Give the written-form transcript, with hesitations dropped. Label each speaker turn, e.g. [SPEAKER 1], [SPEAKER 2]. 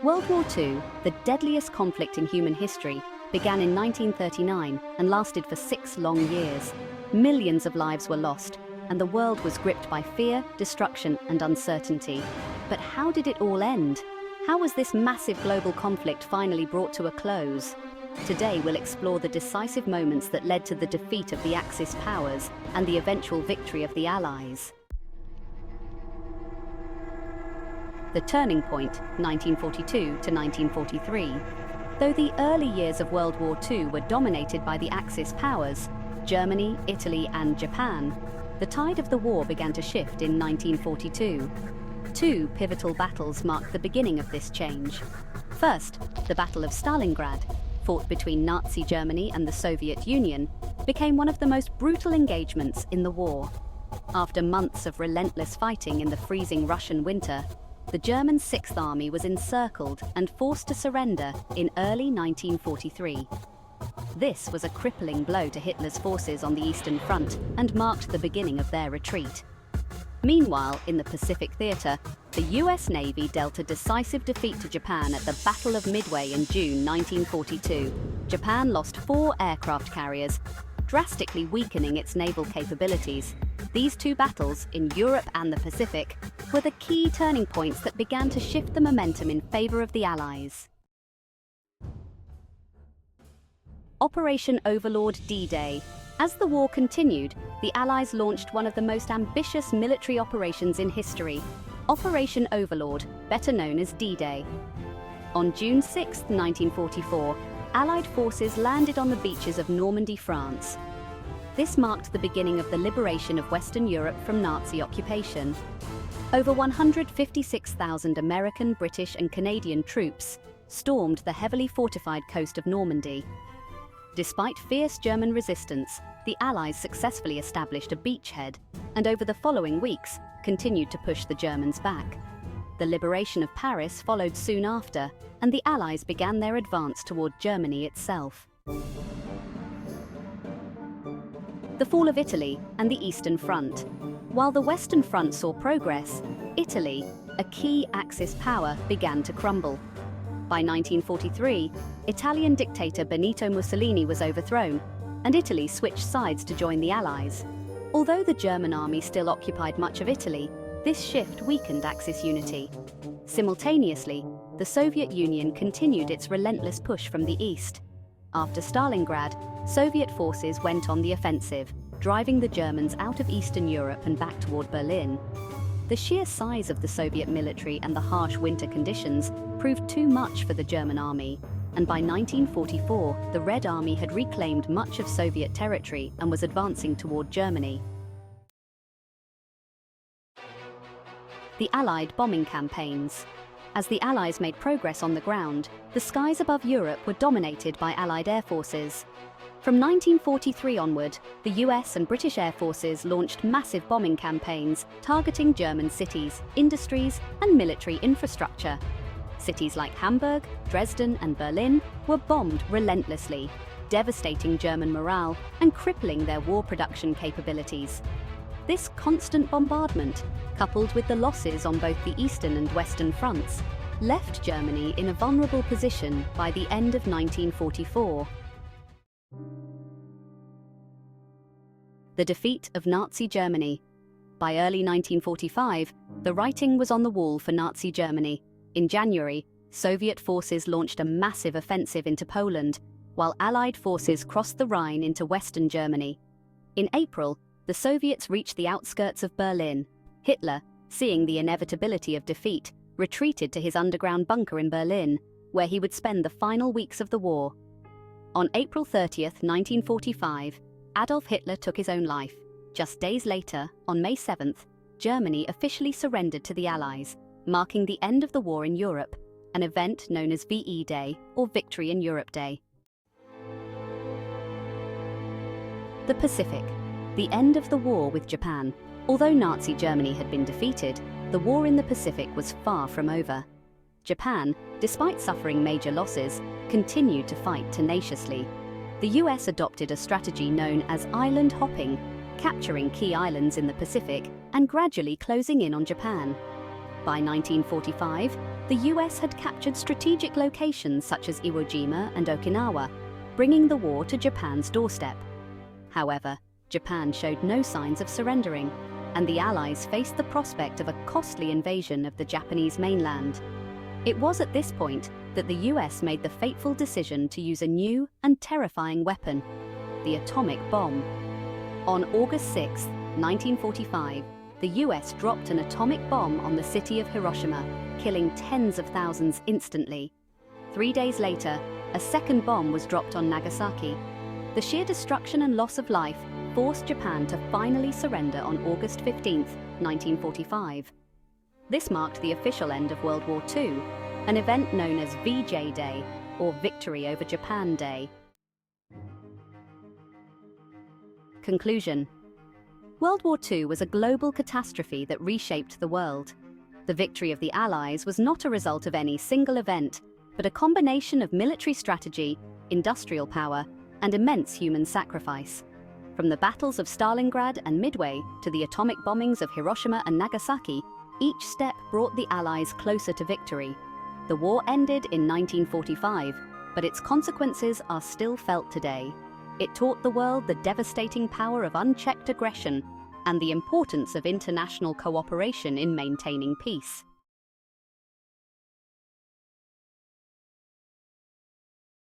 [SPEAKER 1] World War II, the deadliest conflict in human history, began in 1939 and lasted for 6 long years. Millions of lives were lost, and the world was gripped by fear, destruction, and uncertainty. But how did it all end? How was this massive global conflict finally brought to a close? Today we'll explore the decisive moments that led to the defeat of the Axis powers and the eventual victory of the Allies. The turning point, 1942 to 1943. Though the early years of World War II were dominated by the Axis powers, Germany, Italy, and Japan, the tide of the war began to shift in 1942. 2 pivotal battles marked the beginning of this change. First, the Battle of Stalingrad, fought between Nazi Germany and the Soviet Union, became one of the most brutal engagements in the war. After months of relentless fighting in the freezing Russian winter, the German Sixth Army was encircled and forced to surrender in early 1943. This was a crippling blow to Hitler's forces on the Eastern Front and marked the beginning of their retreat. Meanwhile, in the Pacific Theater, the US Navy dealt a decisive defeat to Japan at the Battle of Midway in June 1942. Japan lost 4 aircraft carriers, drastically weakening its naval capabilities. These 2 battles, in Europe and the Pacific, were the key turning points that began to shift the momentum in favor of the Allies. Operation Overlord D-Day. As the war continued, the Allies launched one of the most ambitious military operations in history, Operation Overlord, better known as D-Day. On June 6, 1944, Allied forces landed on the beaches of Normandy, France. This marked the beginning of the liberation of Western Europe from Nazi occupation. Over 156,000 American, British, and Canadian troops stormed the heavily fortified coast of Normandy. Despite fierce German resistance, the Allies successfully established a beachhead, and over the following weeks, continued to push the Germans back. The liberation of Paris followed soon after, and the Allies began their advance toward Germany itself. The fall of Italy and the Eastern Front. While the Western Front saw progress, Italy, a key Axis power, began to crumble. By 1943, Italian dictator Benito Mussolini was overthrown, and Italy switched sides to join the Allies. Although the German army still occupied much of Italy, this shift weakened Axis unity. Simultaneously, the Soviet Union continued its relentless push from the east. After Stalingrad, Soviet forces went on the offensive, driving the Germans out of Eastern Europe and back toward Berlin. The sheer size of the Soviet military and the harsh winter conditions proved too much for the German army, and by 1944, the Red Army had reclaimed much of Soviet territory and was advancing toward Germany. The Allied bombing campaigns. As the Allies made progress on the ground, the skies above Europe were dominated by Allied air forces. From 1943 onward, the US and British air forces launched massive bombing campaigns targeting German cities, industries, and military infrastructure. Cities like Hamburg, Dresden, and Berlin were bombed relentlessly, devastating German morale and crippling their war production capabilities. This constant bombardment, coupled with the losses on both the Eastern and Western fronts, left Germany in a vulnerable position by the end of 1944. The defeat of Nazi Germany. By early 1945, the writing was on the wall for Nazi Germany. In January, Soviet forces launched a massive offensive into Poland, while Allied forces crossed the Rhine into Western Germany. In April, the Soviets reached the outskirts of Berlin. Hitler, seeing the inevitability of defeat, retreated to his underground bunker in Berlin, where he would spend the final weeks of the war. On April 30th, 1945, Adolf Hitler took his own life. Just days later, on May 7th, Germany officially surrendered to the Allies, marking the end of the war in Europe, an event known as VE Day or Victory in Europe Day. The Pacific. The end of the war with Japan. Although Nazi Germany had been defeated, the war in the Pacific was far from over. Japan, despite suffering major losses, continued to fight tenaciously. The US adopted a strategy known as island hopping, capturing key islands in the Pacific and gradually closing in on Japan. By 1945, the US had captured strategic locations such as Iwo Jima and Okinawa, bringing the war to Japan's doorstep. However, Japan showed no signs of surrendering, and the Allies faced the prospect of a costly invasion of the Japanese mainland. It was at this point that the US made the fateful decision to use a new and terrifying weapon, the atomic bomb. On August 6, 1945, the US dropped an atomic bomb on the city of Hiroshima, killing tens of thousands instantly. 3 days later, a second bomb was dropped on Nagasaki. The sheer destruction and loss of life forced Japan to finally surrender on August 15, 1945. This marked the official end of World War II, an event known as VJ Day, or Victory over Japan Day. Conclusion. World War II was a global catastrophe that reshaped the world. The victory of the Allies was not a result of any single event, but a combination of military strategy, industrial power, and immense human sacrifice. From the battles of Stalingrad and Midway to the atomic bombings of Hiroshima and Nagasaki, each step brought the Allies closer to victory. The war ended in 1945, but its consequences are still felt today. It taught the world the devastating power of unchecked aggression and the importance of international cooperation in maintaining peace.